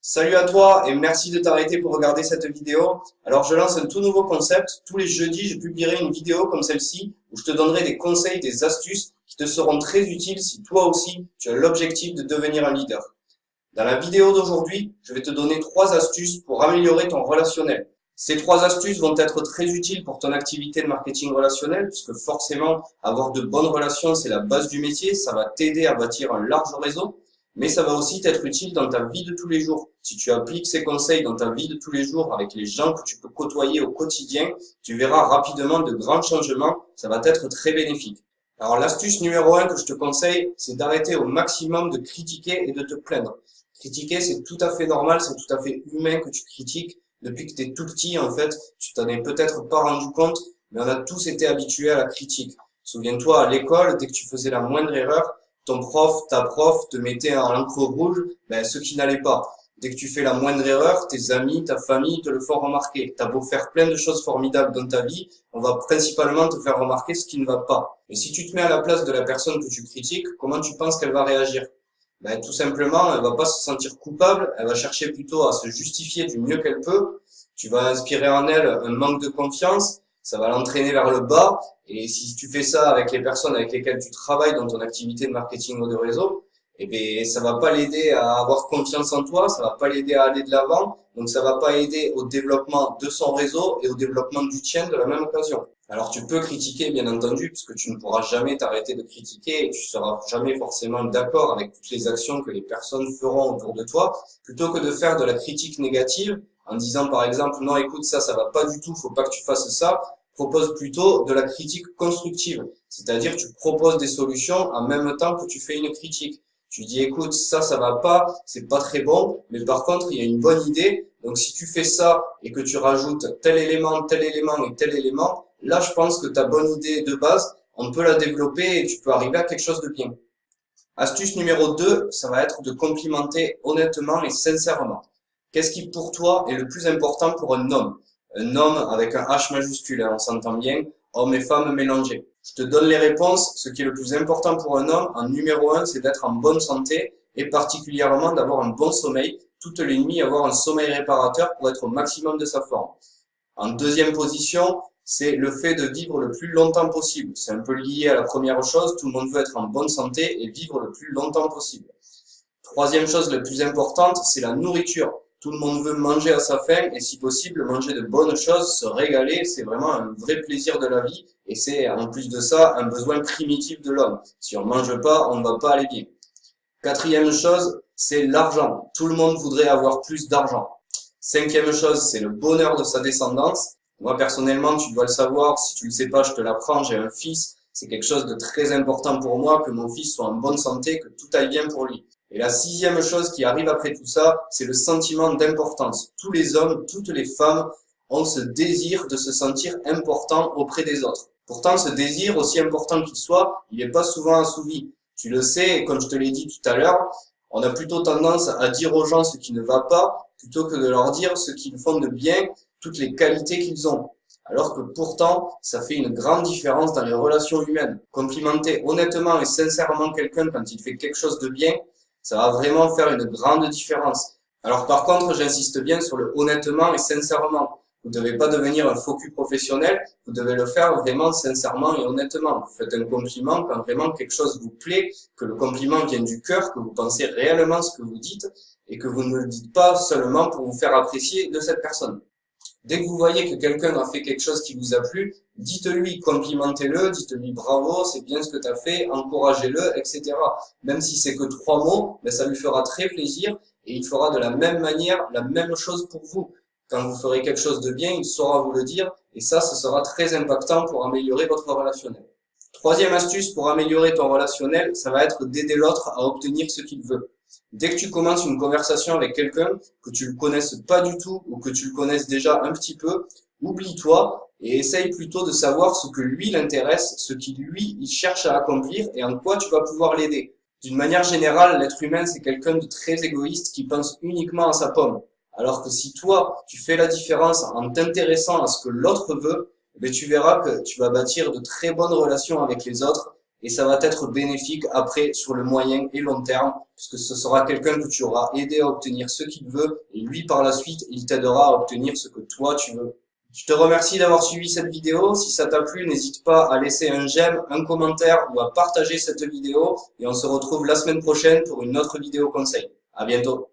Salut à toi et merci de t'arrêter pour regarder cette vidéo. Alors je lance un tout nouveau concept. Tous les jeudis, je publierai une vidéo comme celle-ci où je te donnerai des conseils, des astuces qui te seront très utiles si toi aussi tu as l'objectif de devenir un leader. Dans la vidéo d'aujourd'hui, je vais te donner 3 astuces pour améliorer ton relationnel. Ces 3 astuces vont être très utiles pour ton activité de marketing relationnel puisque forcément avoir de bonnes relations c'est la base du métier, ça va t'aider à bâtir un large réseau. Mais ça va aussi t'être utile dans ta vie de tous les jours. Si tu appliques ces conseils dans ta vie de tous les jours avec les gens que tu peux côtoyer au quotidien, tu verras rapidement de grands changements. Ça va être très bénéfique. Alors l'astuce numéro 1 que je te conseille, c'est d'arrêter au maximum de critiquer et de te plaindre. Critiquer, c'est tout à fait normal, c'est tout à fait humain que tu critiques. Depuis que tu es tout petit, en fait, tu t'en es peut-être pas rendu compte, mais on a tous été habitués à la critique. Souviens-toi, à l'école, dès que tu faisais la moindre erreur, ton prof, ta prof te mettait en encre rouge, ce qui n'allait pas. Dès que tu fais la moindre erreur, tes amis, ta famille te le font remarquer. T'as beau faire plein de choses formidables dans ta vie, on va principalement te faire remarquer ce qui ne va pas. Et si tu te mets à la place de la personne que tu critiques, comment tu penses qu'elle va réagir? Tout simplement, elle va pas se sentir coupable, elle va chercher plutôt à se justifier du mieux qu'elle peut. Tu vas inspirer en elle un manque de confiance, ça va l'entraîner vers le bas. Et si tu fais ça avec les personnes avec lesquelles tu travailles dans ton activité de marketing ou de réseau, ça va pas l'aider à avoir confiance en toi, ça va pas l'aider à aller de l'avant, donc ça va pas aider au développement de son réseau et au développement du tien de la même occasion. Alors tu peux critiquer bien entendu, parce que tu ne pourras jamais t'arrêter de critiquer et tu seras jamais forcément d'accord avec toutes les actions que les personnes feront autour de toi, plutôt que de faire de la critique négative en disant par exemple non écoute ça va pas du tout, faut pas que tu fasses ça. Propose plutôt de la critique constructive, c'est-à-dire tu proposes des solutions en même temps que tu fais une critique. Tu dis écoute ça va pas, c'est pas très bon, mais par contre il y a une bonne idée, donc si tu fais ça et que tu rajoutes tel élément et tel élément, là je pense que ta bonne idée de base, on peut la développer et tu peux arriver à quelque chose de bien. Astuce numéro 2, ça va être de complimenter honnêtement et sincèrement. Qu'est-ce qui pour toi est le plus important pour un homme? Un homme avec un H majuscule, on s'entend bien, homme et femme mélangés. Je te donne les réponses. Ce qui est le plus important pour un homme, en numéro 1, c'est d'être en bonne santé et particulièrement d'avoir un bon sommeil. Toutes les nuits, avoir un sommeil réparateur pour être au maximum de sa forme. En deuxième position, c'est le fait de vivre le plus longtemps possible. C'est un peu lié à la première chose, tout le monde veut être en bonne santé et vivre le plus longtemps possible. Troisième chose la plus importante, c'est la nourriture. Tout le monde veut manger à sa faim et si possible manger de bonnes choses, se régaler, c'est vraiment un vrai plaisir de la vie et c'est en plus de ça un besoin primitif de l'homme. Si on mange pas, on ne va pas aller bien. Quatrième chose, c'est l'argent. Tout le monde voudrait avoir plus d'argent. Cinquième chose, c'est le bonheur de sa descendance. Moi personnellement, tu dois le savoir, si tu le sais pas, je te l'apprends, j'ai un fils. C'est quelque chose de très important pour moi que mon fils soit en bonne santé, que tout aille bien pour lui. Et la sixième chose qui arrive après tout ça, c'est le sentiment d'importance. Tous les hommes, toutes les femmes ont ce désir de se sentir important auprès des autres. Pourtant, ce désir, aussi important qu'il soit, il n'est pas souvent assouvi. Tu le sais, et comme je te l'ai dit tout à l'heure, on a plutôt tendance à dire aux gens ce qui ne va pas, plutôt que de leur dire ce qu'ils font de bien, toutes les qualités qu'ils ont. Alors que pourtant, ça fait une grande différence dans les relations humaines. Complimenter honnêtement et sincèrement quelqu'un quand il fait quelque chose de bien, ça va vraiment faire une grande différence. Alors par contre, j'insiste bien sur le honnêtement et sincèrement. Vous ne devez pas devenir un faux cul professionnel, vous devez le faire vraiment sincèrement et honnêtement. Vous faites un compliment quand vraiment quelque chose vous plaît, que le compliment vient du cœur, que vous pensez réellement ce que vous dites et que vous ne le dites pas seulement pour vous faire apprécier de cette personne. Dès que vous voyez que quelqu'un a fait quelque chose qui vous a plu, dites-lui, complimentez-le, dites-lui bravo, c'est bien ce que tu as fait, encouragez-le, etc. Même si c'est que 3 mots, ça lui fera très plaisir et il fera de la même manière la même chose pour vous. Quand vous ferez quelque chose de bien, il saura vous le dire et ça, ce sera très impactant pour améliorer votre relationnel. Troisième astuce pour améliorer ton relationnel, ça va être d'aider l'autre à obtenir ce qu'il veut. Dès que tu commences une conversation avec quelqu'un, que tu le connaisses pas du tout ou que tu le connaisses déjà un petit peu, oublie-toi et essaye plutôt de savoir ce que lui l'intéresse, ce qui lui il cherche à accomplir et en quoi tu vas pouvoir l'aider. D'une manière générale, l'être humain c'est quelqu'un de très égoïste qui pense uniquement à sa pomme. Alors que si toi, tu fais la différence en t'intéressant à ce que l'autre veut, tu verras que tu vas bâtir de très bonnes relations avec les autres et ça va être bénéfique après sur le moyen et long terme, puisque ce sera quelqu'un que tu auras aidé à obtenir ce qu'il veut et lui par la suite, il t'aidera à obtenir ce que toi tu veux. Je te remercie d'avoir suivi cette vidéo. Si ça t'a plu, n'hésite pas à laisser un j'aime, un commentaire ou à partager cette vidéo et on se retrouve la semaine prochaine pour une autre vidéo conseil. À bientôt.